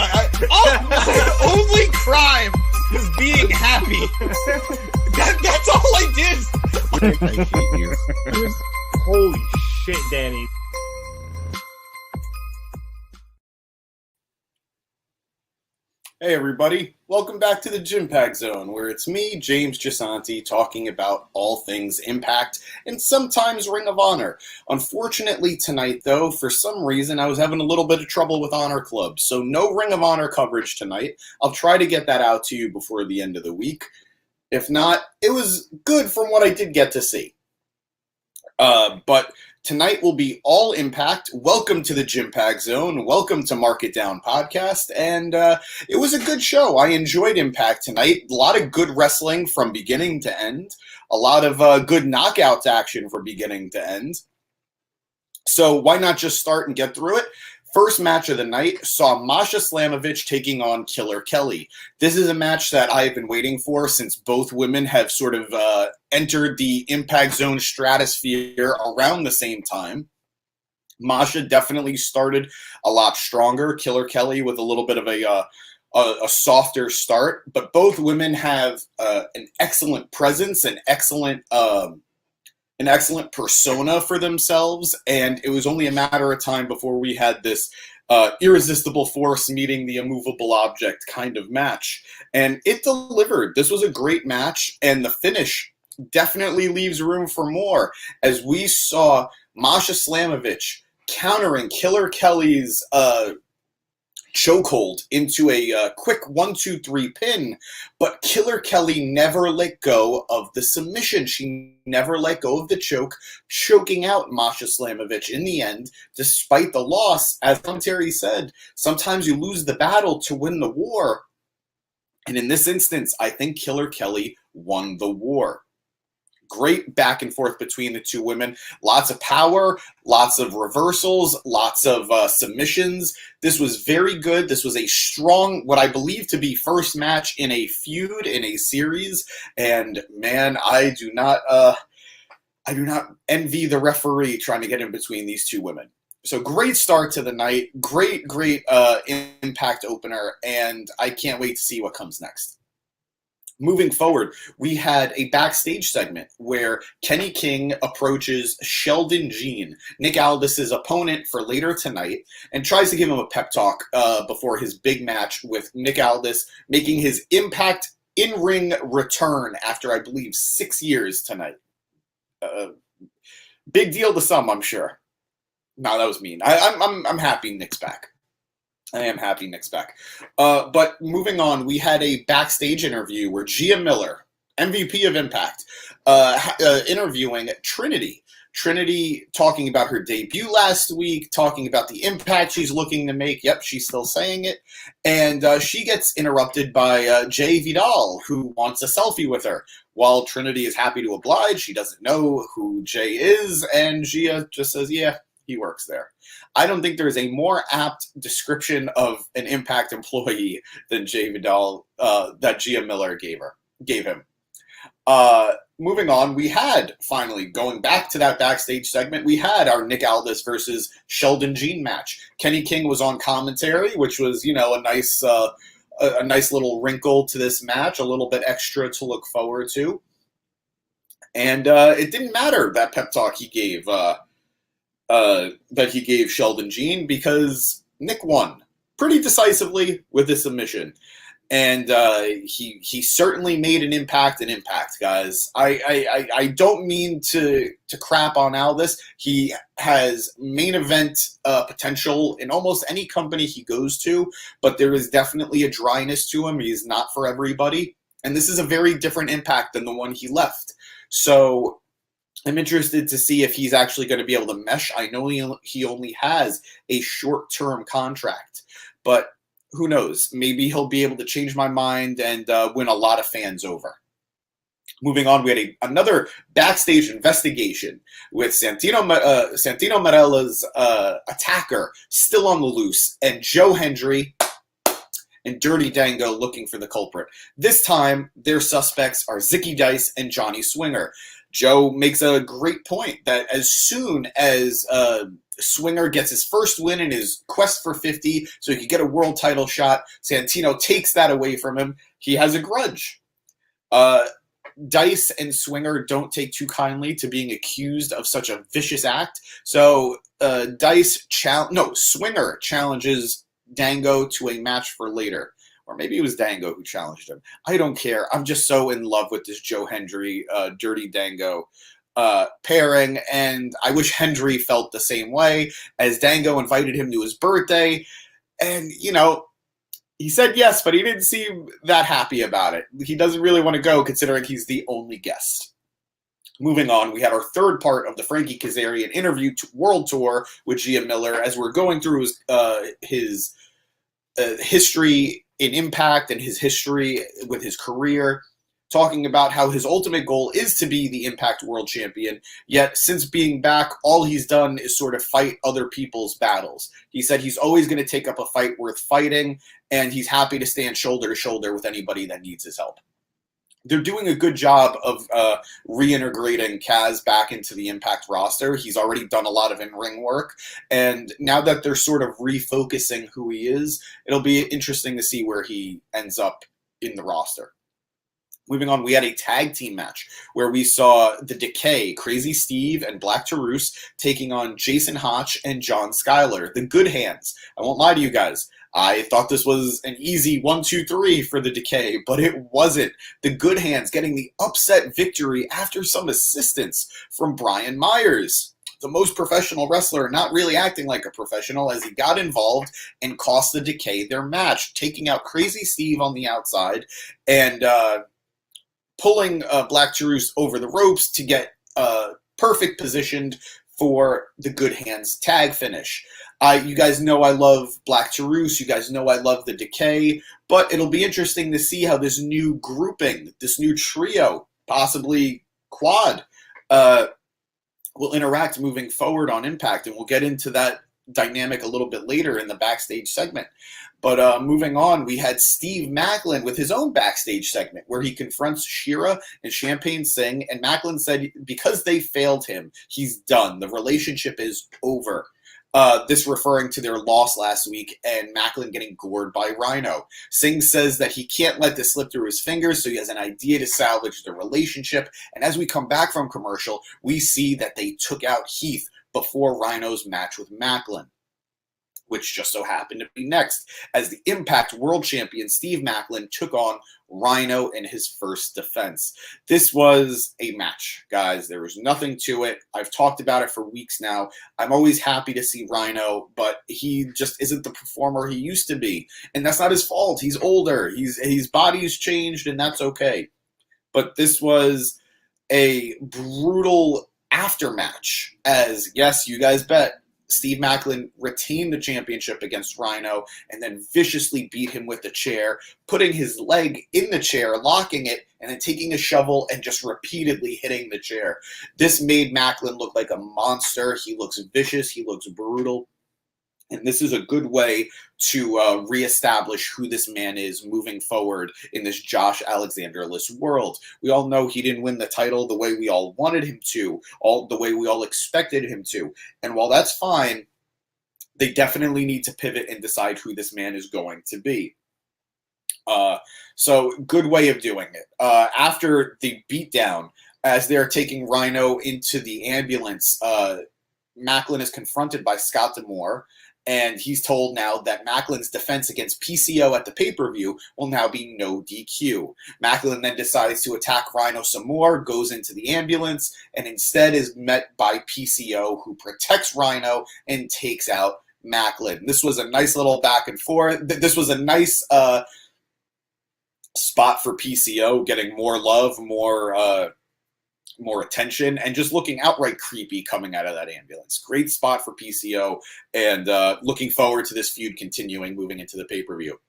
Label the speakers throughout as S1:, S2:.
S1: My only crime was being happy. That's all I did.
S2: I hate you.
S3: Holy shit, Danny.
S1: Hey everybody, welcome back to the JIMPACT Zone, where it's me, James Gisanti, talking about all things Impact and sometimes Ring of Honor. Unfortunately tonight, though, for some reason I was having a little bit of trouble with Honor Club, so no Ring of Honor coverage tonight. I'll try to get that out to you before the end of the week. If not, it was good from what I did get to see. But tonight will be all Impact. Welcome to the JIMPACT Zone. Welcome to Mark It Down Podcast. And it was a good show. I enjoyed Impact tonight. A lot of good wrestling from beginning to end. A lot of good knockouts action from beginning to end. So why not just start and get through it? First match of the night saw Masha Slamovich taking on Killer Kelly. This is a match that I've been waiting for since both women have sort of entered the Impact Zone stratosphere around the same time. Masha definitely started a lot stronger. Killer Kelly with a little bit of a softer start, but both women have an excellent presence, an excellent persona for themselves, and it was only a matter of time before we had this irresistible force meeting the immovable object kind of match. And it delivered. This was a great match, and the finish definitely leaves room for more, as we saw Masha Slamovich countering Killer Kelly's chokehold into a quick 1-2-3 pin, but Killer Kelly never let go of the submission. She never let go of the choke, choking out Masha Slamovich in the end, despite the loss. As commentary said, sometimes you lose the battle to win the war. And in this instance, I think Killer Kelly won the war. Great back and forth between the two women. Lots of power, lots of reversals, lots of submissions. This was very good. This was a strong, what I believe to be first match in a feud, in a series. And man, I do not envy the referee trying to get in between these two women. So great start to the night. Great Impact opener. And I can't wait to see what comes next. Moving forward, we had a backstage segment where Kenny King approaches Sheldon Jean, Nick Aldis's opponent for later tonight, and tries to give him a pep talk before his big match with Nick Aldis, making his Impact in-ring return after, I believe, 6 years tonight. Big deal to some, I'm sure. No, that was mean. I'm happy Nick's back. I am happy Nick's back. But moving on, we had a backstage interview where Gia Miller, MVP of Impact, interviewing Trinity. Trinity talking about her debut last week, talking about the impact she's looking to make. Yep, she's still saying it. And she gets interrupted by Jay Vidal, who wants a selfie with her. While Trinity is happy to oblige, she doesn't know who Jay is, and Gia just says, yeah, he works there. I don't think there is a more apt description of an Impact employee than Jay Vidal that Gia Miller gave him. Moving on, we had, finally, going back to that backstage segment, we had our Nick Aldis versus Sheldon Jean match. Kenny King was on commentary, which was, a nice little wrinkle to this match, a little bit extra to look forward to. And it didn't matter that pep talk he gave Sheldon Jean, because Nick won pretty decisively with the submission. And he certainly made an impact, guys. I don't mean to crap on Aldis. He has main event potential in almost any company he goes to, but there is definitely a dryness to him. He's not for everybody. And this is a very different Impact than the one he left. So I'm interested to see if he's actually going to be able to mesh. I know he only has a short-term contract, but who knows? Maybe he'll be able to change my mind and win a lot of fans over. Moving on, we had another backstage investigation with Santino Marella's attacker still on the loose, and Joe Hendry and Dirty Dango looking for the culprit. This time, their suspects are Zicky Dice and Johnny Swinger. Joe makes a great point that as soon as Swinger gets his first win in his quest for 50, so he could get a world title shot. Santino takes that away from him. He has a grudge. Dice and Swinger don't take too kindly to being accused of such a vicious act. So Swinger challenges Dango to a match for later. Or maybe it was Dango who challenged him. I don't care. I'm just so in love with this Joe Hendry, Dirty Dango pairing, and I wish Hendry felt the same way, as Dango invited him to his birthday, and, he said yes, but he didn't seem that happy about it. He doesn't really want to go, considering he's the only guest. Moving on, we had our third part of the Frankie Kazarian interview world tour with Gia Miller, as we're going through his history in Impact and his history with his career, talking about how his ultimate goal is to be the Impact World Champion, yet since being back, all he's done is sort of fight other people's battles. He said he's always going to take up a fight worth fighting, and he's happy to stand shoulder to shoulder with anybody that needs his help. They're doing a good job of reintegrating Kaz back into the Impact roster. He's already done a lot of in-ring work, and now that they're sort of refocusing who he is, it'll be interesting to see where he ends up in the roster. Moving on, we had a tag team match where we saw the Decay, Crazy Steve, and Black Taurus taking on Jason Hotch and John Schuyler, the Good Hands. I won't lie to you guys. I thought this was an easy 1-2-3 for the Decay, but it wasn't. The Good Hands getting the upset victory after some assistance from Brian Myers, the most professional wrestler, not really acting like a professional, as he got involved and cost the Decay their match, taking out Crazy Steve on the outside and pulling Black Taurus over the ropes to get perfect positioned for the Good Hands tag finish. You guys know I love Black Taurus. You guys know I love the Decay. But it'll be interesting to see how this new grouping, this new trio, possibly quad, will interact moving forward on Impact. And we'll get into that dynamic a little bit later in the backstage segment. But moving on, we had Steve Maclin with his own backstage segment where he confronts Shira and Champagne Singh, and Maclin said because they failed him, he's done. The relationship is over. This referring to their loss last week and Maclin getting gored by Rhino. Singh says that he can't let this slip through his fingers, so he has an idea to salvage the relationship. And as we come back from commercial, we see that they took out Heath before Rhino's match with Maclin, which just so happened to be next, as the Impact World Champion Steve Maclin took on Rhino in his first defense. This was a match, guys. There was nothing to it. I've talked about it for weeks now. I'm always happy to see Rhino, but he just isn't the performer he used to be. And that's not his fault. He's older. His body's changed, and that's okay. But this was a brutal aftermatch, as, yes, you guys bet, Steve Maclin retained the championship against Rhino and then viciously beat him with the chair, putting his leg in the chair, locking it, and then taking a shovel and just repeatedly hitting the chair. This made Maclin look like a monster. He looks vicious. He looks brutal. And this is a good way to reestablish who this man is moving forward in this Josh Alexander-less world. We all know he didn't win the title the way we all wanted him to, the way we all expected him to. And while that's fine, they definitely need to pivot and decide who this man is going to be. So good way of doing it. After the beatdown, as they're taking Rhino into the ambulance, Maclin is confronted by Scott D'Amore, and he's told now that Macklin's defense against PCO at the pay-per-view will now be no DQ. Maclin then decides to attack Rhino some more, goes into the ambulance, and instead is met by PCO, who protects Rhino and takes out Maclin. This was a nice little back and forth. This was a nice spot for PCO, getting more love, more attention, and just looking outright creepy coming out of that ambulance. Great spot for PCO, and looking forward to this feud continuing moving into the pay-per-view.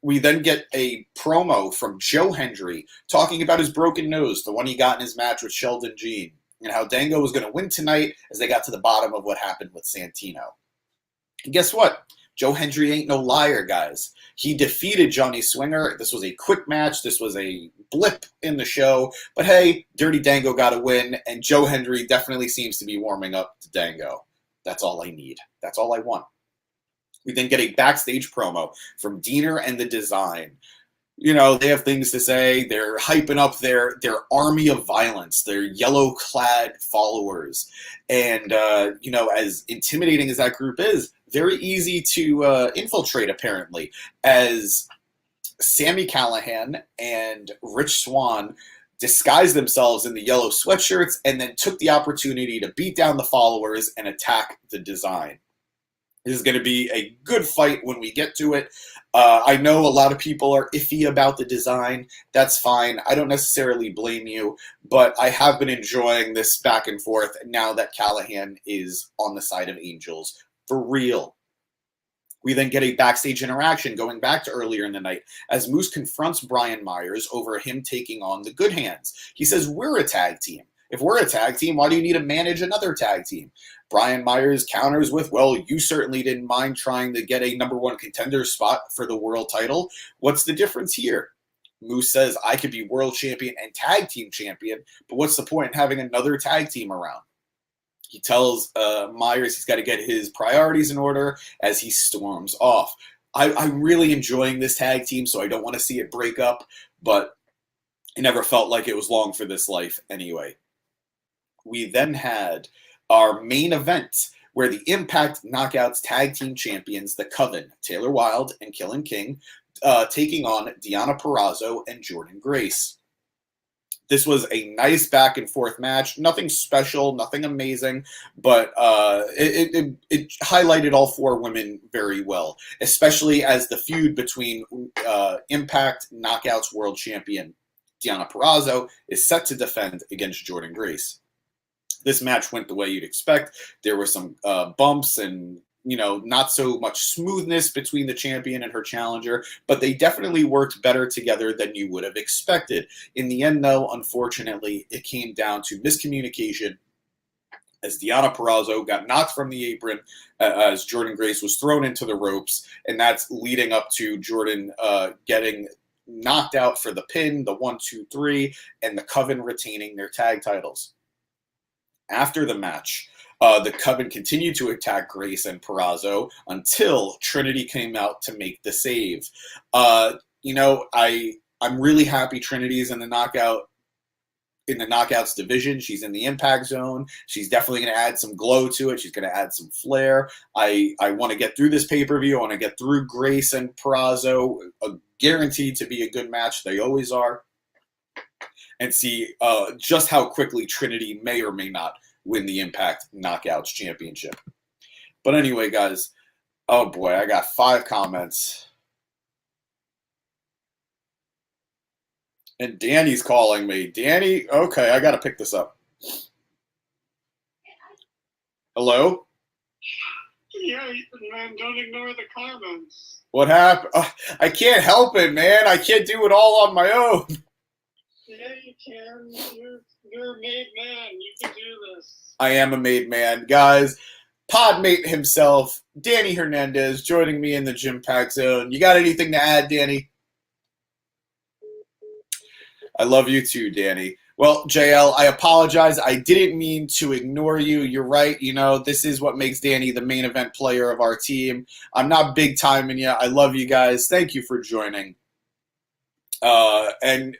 S1: We then get a promo from Joe Hendry talking about his broken nose, the one he got in his match with Sheldon Jean, and how Dango was going to win tonight as they got to the bottom of what happened with Santino. And guess what? Joe Hendry ain't no liar, guys. He defeated Johnny Swinger. This was a quick match. This was a blip in the show. But hey, Dirty Dango got a win, and Joe Hendry definitely seems to be warming up to Dango. That's all I need. That's all I want. We then get a backstage promo from Diener and the Design. You know, they have things to say. They're hyping up their army of violence, their yellow-clad followers. And, you know, as intimidating as that group is, very easy to infiltrate, apparently, as Sami Callihan and Rich Swann disguised themselves in the yellow sweatshirts and then took the opportunity to beat down the followers and attack the Design. This is going to be a good fight when we get to it. I know a lot of people are iffy about the Design. That's fine. I don't necessarily blame you, but I have been enjoying this back and forth now that Callihan is on the side of Angels for real. We then get a backstage interaction going back to earlier in the night as Moose confronts Brian Myers over him taking on the Good Hands. He says, we're a tag team. If we're a tag team, why do you need to manage another tag team? Brian Myers counters with, well, you certainly didn't mind trying to get a #1 contender spot for the world title. What's the difference here? Moose says, I could be world champion and tag team champion, but what's the point in having another tag team around? He tells Myers he's got to get his priorities in order as he storms off. I'm really enjoying this tag team, so I don't want to see it break up, but it never felt like it was long for this life anyway. We then had our main event where the Impact Knockouts Tag Team Champions, the Coven, Taylor Wilde and Killing King, taking on Deonna Purrazzo and Jordynne Grace. This was a nice back and forth match. Nothing special, nothing amazing, but it highlighted all four women very well, especially as the feud between Impact Knockouts World Champion Deonna Purrazzo is set to defend against Jordynne Grace. This match went the way you'd expect. There were some bumps and, you know, not so much smoothness between the champion and her challenger, but they definitely worked better together than you would have expected. In the end, though, unfortunately, it came down to miscommunication as Deonna Purrazzo got knocked from the apron as Jordynne Grace was thrown into the ropes, and that's leading up to Jordynne getting knocked out for the pin, the 1, 2, 3, and the Coven retaining their tag titles. After the match, the Coven continued to attack Grace and Purrazzo until Trinity came out to make the save. You know, I'm really happy Trinity's in the knockouts division. She's in the Impact Zone. She's definitely going to add some glow to it. She's going to add some flair. I want to get through this pay-per-view. I want to get through Grace and Purrazzo. Guaranteed to be a good match. They always are. And see just how quickly Trinity may or may not win the Impact Knockouts Championship. But anyway, guys, oh boy, I got 5 comments. And Danny's calling me. Danny, okay, I got to pick this up. Hello?
S2: Yeah, man, don't ignore the comments.
S1: What happened? I can't help it, man. I can't do it all on my own.
S2: Yeah, you can. You're a made man. You can do this.
S1: I am a made man. Guys, Podmate himself, Danny Hernandez, joining me in the JIMPACT Zone. You got anything to add, Danny? I love you too, Danny. Well, JL, I apologize. I didn't mean to ignore you. You're right. You know, this is what makes Danny the main event player of our team. I'm not big timing you. I love you guys. Thank you for joining. And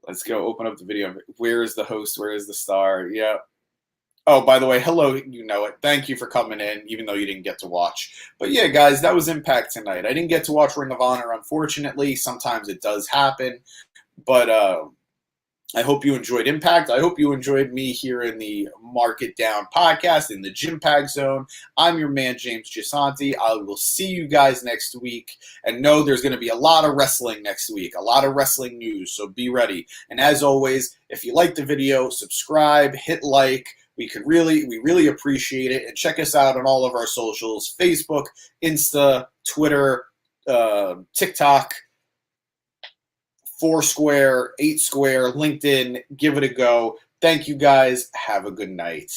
S1: let's go open up the video. Where is the host? Where is the star? Yeah. Oh, by the way, hello, you know it. Thank you for coming in, even though you didn't get to watch. But yeah, guys, that was Impact tonight. I didn't get to watch Ring of Honor, unfortunately. Sometimes it does happen. But I hope you enjoyed Impact. I hope you enjoyed me here in the Mark It Down podcast in the JIMPACT Zone. I'm your man, James Gisanti. I will see you guys next week. And know there's going to be a lot of wrestling next week, a lot of wrestling news, so be ready. And as always, if you liked the video, subscribe, hit like. We really appreciate it. And check us out on all of our socials, Facebook, Insta, Twitter, TikTok, Foursquare, 8 Square, LinkedIn. Give it a go. Thank you guys. Have a good night.